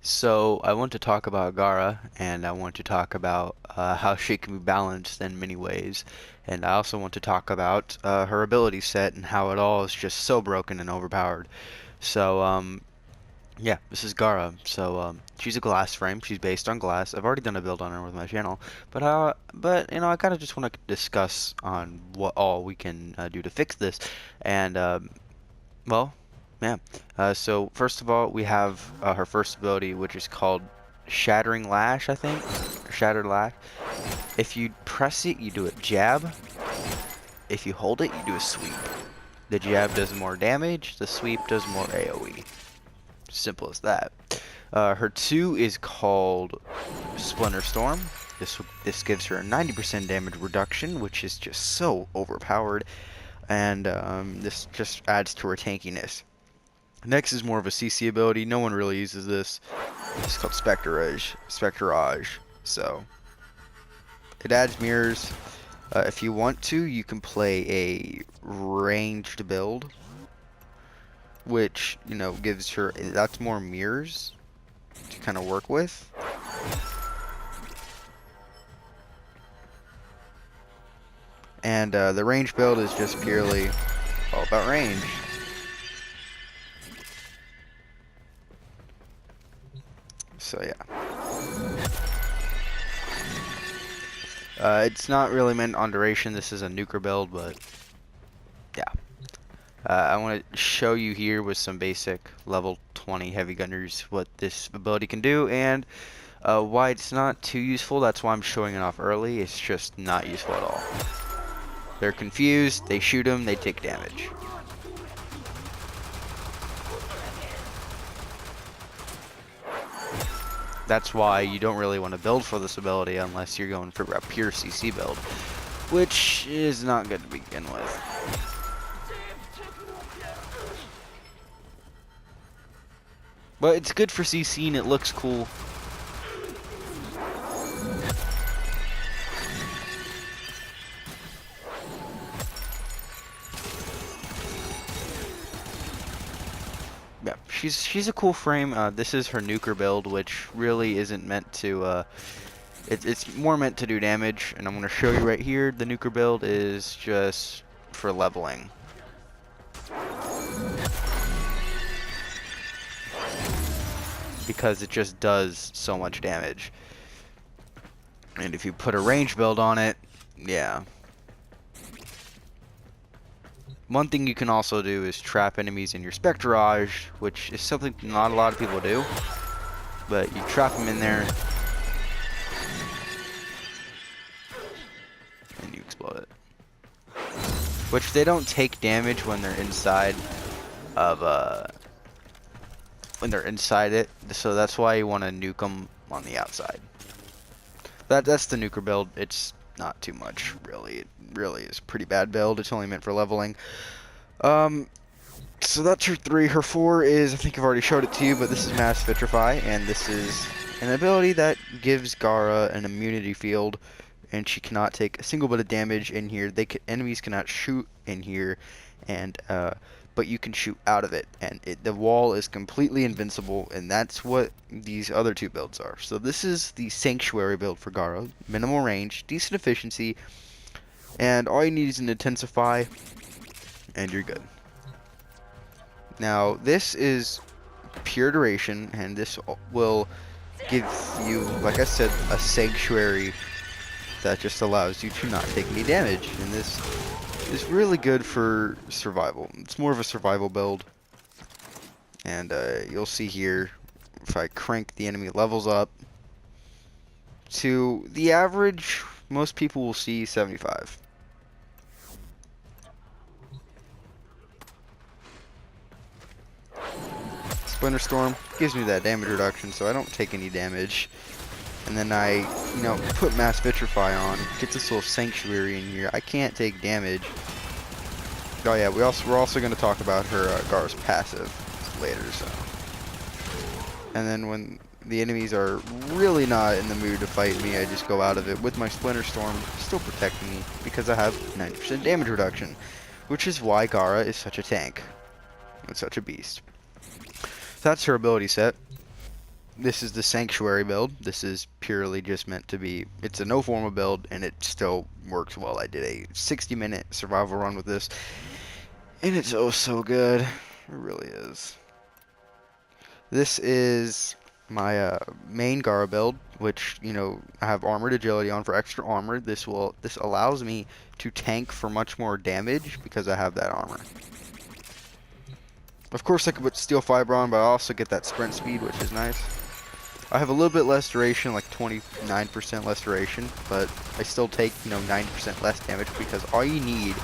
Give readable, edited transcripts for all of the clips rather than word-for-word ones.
So I want to talk about Gara, and I want to talk about how she can be balanced in many ways, and I also want to talk about her ability set and how it all is just so broken and overpowered. So yeah, this is Gara. So she's a glass frame. She's based on glass. I've already done a build on her with my channel, but I kind of just want to discuss on what all we can do to fix this, and well, yeah. So first of all, we have her first ability, which is called Shattering Lash, I think, or Shattered Lash. If you press it, you do a jab. If you hold it, you do a sweep. The jab does more damage. The sweep does more AOE. Simple as that. Her 2 is called Splinter Storm. This gives her a 90% damage reduction, which is just so overpowered, and this just adds to her tankiness. Next is more of a CC ability. No one really uses this. It's called Spectrage. So it adds mirrors. If you want to, you can play a ranged build, which gives her that's more mirrors to kind of work with. And the range build is just purely all about range. So yeah. It's not really meant on duration. This is a nuker build, but yeah. I want to show you here with some basic level 20 heavy gunners what this ability can do, and why it's not too useful. That's why I'm showing it off early. It's just not useful at all. They're confused, they shoot them, they take damage. That's why you don't really want to build for this ability unless you're going for a pure CC build, which is not good to begin with. But it's good for CC and it looks cool. Yeah, she's a cool frame. This is her nuker build, which really isn't meant to. It's more meant to do damage, and I'm gonna show you right here. The nuker build is just for leveling. Because it just does so much damage. And if you put a range build on it, yeah. One thing you can also do is trap enemies in your Spectrage, which is something not a lot of people do. But you trap them in there, and you explode it. Which they don't take damage when they're inside of when they're inside it, so that's why you want to nuke them on the outside. That's the nuker build. It's not too much, really. It really is a pretty bad build. It's only meant for leveling. So that's her 3. Her 4 is, I think I've already showed it to you, but this is Mass Vitrify, and this is an ability that gives Gara an immunity field, and she cannot take a single bit of damage in here. Enemies cannot shoot in here, and but you can shoot out of it, and the wall is completely invincible, and that's what these other 2 builds are. So this is the Sanctuary build for Gara. Minimal range, decent efficiency, and all you need is an Intensify, and you're good. Now, this is pure duration, and this will give you, like I said, a Sanctuary that just allows you to not take any damage, and this is really good for survival. It's more of a survival build, and you'll see here if I crank the enemy levels up to the average, most people will see 75. Splinter Storm gives me that damage reduction, so I don't take any damage. And then I, put Mass Vitrify on, get this little Sanctuary in here. I can't take damage. Oh yeah, we're also going to talk about her Gara's passive later. So, and then when the enemies are really not in the mood to fight me, I just go out of it with my Splinter Storm, still protecting me because I have 90% damage reduction, which is why Gara is such a tank and such a beast. So that's her ability set. this is the Sanctuary build. This is purely just meant to be, it's a no formal build, and it still works well. I did a 60-minute survival run with this, and it's oh so good. It really is. This is my main Gara build, which, you know, I have armored agility on for extra armor. This allows me to tank for much more damage because I have that armor. Of course, I could put steel fiber on, but I also get that sprint speed, which is nice. I have a little bit less duration, like 29% less duration, but I still take, you know, 90% less damage because all you need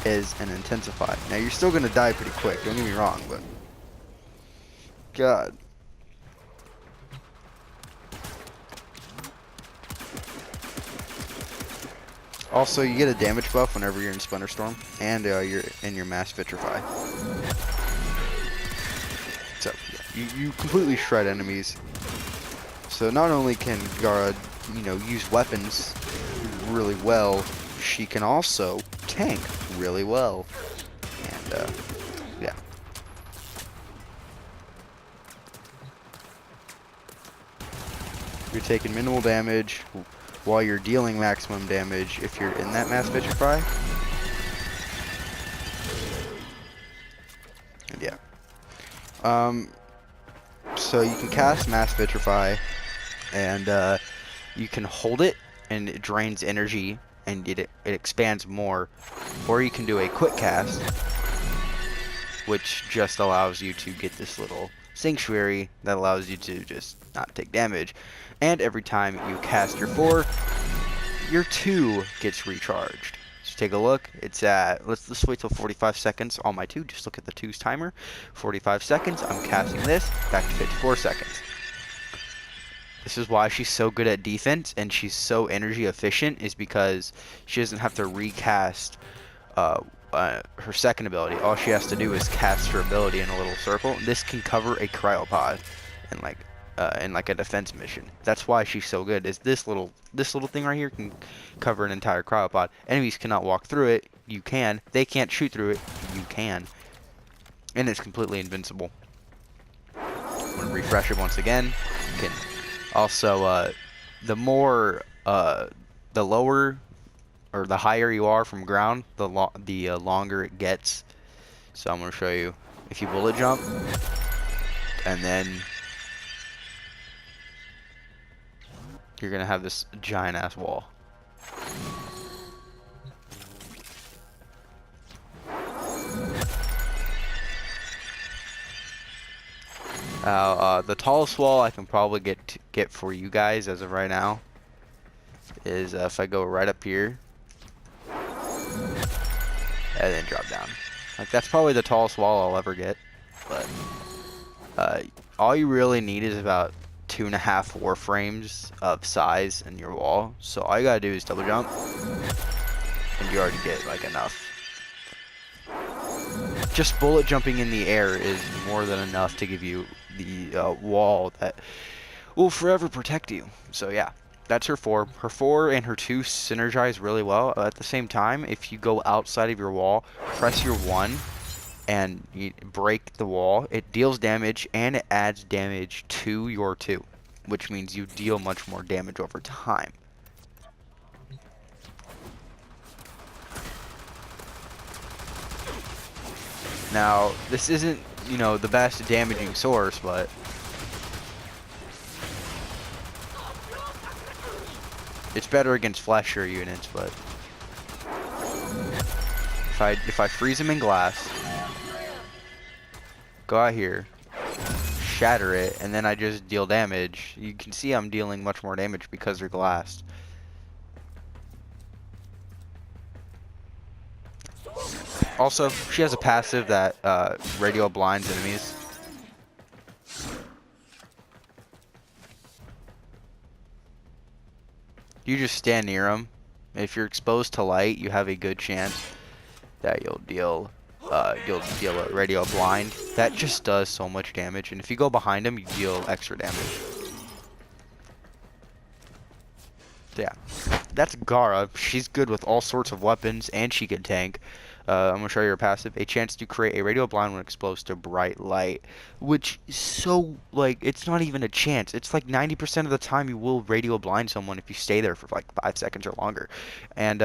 is an intensify. Now, you're still going to die pretty quick, don't get me wrong, but God. Also, you get a damage buff whenever you're in Splinter Storm, and you're in your Mass Vitrify. So, yeah, you completely shred enemies. So not only can Gara, you know, use weapons really well, she can also tank really well. And, yeah. You're taking minimal damage while you're dealing maximum damage if you're in that Mass Vitrify. And yeah. So you can cast Mass Vitrify, and you can hold it, and it drains energy, and it expands more. Or you can do a quick cast, which just allows you to get this little sanctuary that allows you to just not take damage. And every time you cast your 4, your 2 gets recharged. So take a look. It's at, let's wait till 45 seconds on my 2. Just look at the 2's timer. 45 seconds. I'm casting this. Back to 54 seconds. This is why she's so good at defense and she's so energy efficient, is because she doesn't have to recast her second ability. All she has to do is cast her ability in a little circle. This can cover a cryopod in like a defense mission. That's why she's so good. Is this little thing right here can cover an entire cryopod. Enemies cannot walk through it. You can. They can't shoot through it. You can. And it's completely invincible. I'm gonna refresh it once again. You can also the lower or the higher you are from ground, the longer it gets. So I'm gonna show you. If you bullet jump, and then you're gonna have this giant ass wall. The tallest wall I can probably get for you guys as of right now is if I go right up here and then drop down. Like, that's probably the tallest wall I'll ever get. But all you really need is about 2.5 Warframes of size in your wall. So all you gotta do is double jump, and you already get like enough. Just bullet jumping in the air is more than enough to give you the wall that will forever protect you. So yeah, that's her 4. Her 4 and her 2 synergize really well. At the same time, if you go outside of your wall, press your 1 and you break the wall, it deals damage and it adds damage to your 2, which means you deal much more damage over time. Now, this isn't, you know, the best damaging source, but it's better against flesher units. But if I freeze them in glass, go out here, shatter it, and then I just deal damage, you can see I'm dealing much more damage because they're glassed. Also, she has a passive that radio blinds enemies. You just stand near them. If you're exposed to light, you have a good chance that you'll deal a radio blind. That just does so much damage, and if you go behind them, you deal extra damage. So yeah, that's Gara. She's good with all sorts of weapons, and she can tank. I'm going to show you her passive. A chance to create a radial blind when exposed to bright light. Which is so, like, it's not even a chance. It's like 90% of the time you will radial blind someone if you stay there for like 5 seconds or longer. And,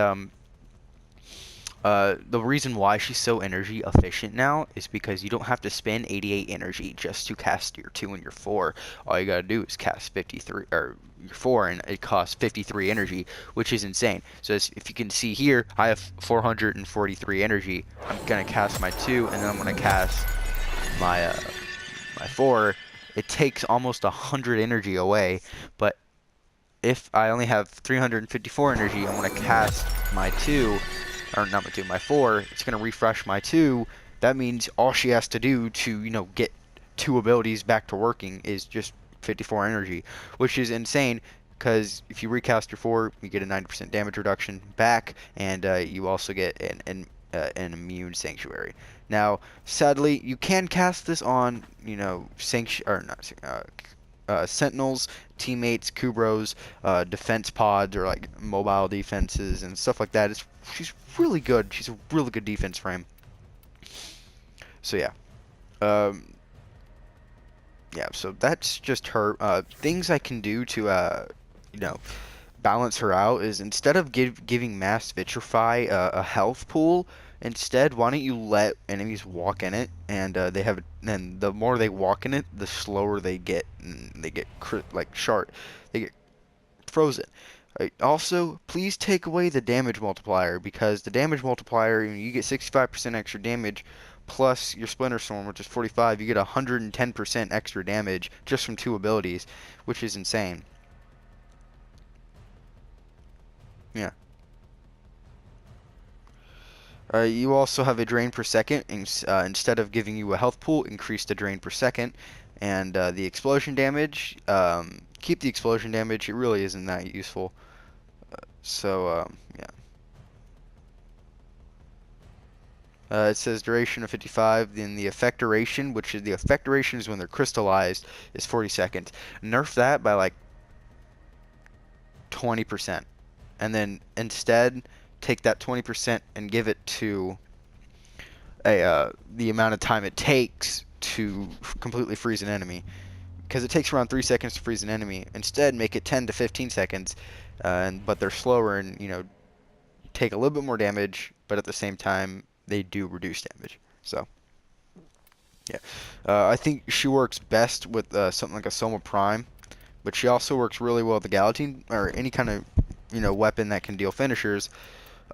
the reason why she's so energy efficient now is because you don't have to spend 88 energy just to cast your 2 and your 4. All you gotta do is cast 53, or your 4, and it costs 53 energy, which is insane. So if you can see here, I have 443 energy. I'm gonna cast my 2, and then I'm gonna cast my my 4. It takes almost 100 energy away, but if I only have 354 energy, I'm gonna cast my 2. Or not my 2, my 4, it's going to refresh my 2. That means all she has to do to, get 2 abilities back to working is just 54 energy, which is insane, because if you recast your 4, you get a 90% damage reduction back, and you also get an immune sanctuary. Now, sadly, you can cast this on, sentinels, teammates, Kubros, defense pods, or like mobile defenses and stuff like that. She's really good. She's a really good defense frame. So yeah, So that's just her. Things I can do to balance her out is, instead of giving Mass Vitrify a health pool, instead, why don't you let enemies walk in it, and and the more they walk in it, the slower they get, and they get they get frozen. Also, please take away the damage multiplier, because the damage multiplier, you get 65% extra damage, plus your Splinter Storm, which is 45, you get 110% extra damage just from 2 abilities, which is insane. Yeah. You also have a drain per second. Instead of giving you a health pool, increase the drain per second. And the explosion damage, keep the explosion damage. It really isn't that useful. Yeah. It says duration of 55. Then the effect duration, which is the effect duration is when they're crystallized, is 40 seconds. Nerf that by like 20%. And then instead, take that 20% and give it to the amount of time it takes to completely freeze an enemy, because it takes around 3 seconds to freeze an enemy. Instead, make it 10 to 15 seconds, but they're slower, and take a little bit more damage, but at the same time they do reduce damage. So yeah, I think she works best with something like a Soma Prime, but she also works really well with the Galatine, or any kind of weapon that can deal finishers.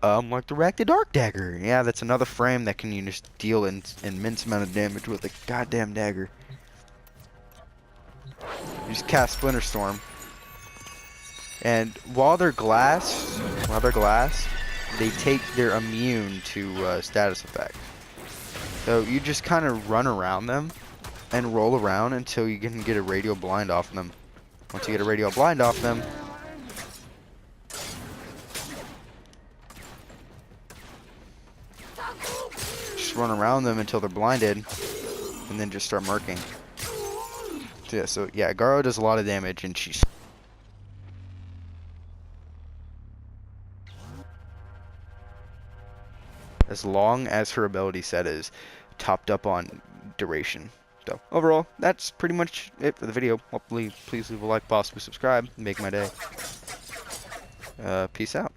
Like the Rack the Dark Dagger. Yeah, that's another frame that can just deal an immense amount of damage with a goddamn dagger. You just cast Splinter Storm, and while they're glass, they're immune to status effects. So you just kind of run around them and roll around until you can get a radial blind off them. Once you get a radial blind off them, run around them until they're blinded, and then just start marking. So yeah, Garo does a lot of damage, and she's as long as her ability set is topped up on duration. So overall, that's pretty much it for the video. Hopefully, please leave a like, possibly subscribe, make my day. Peace out.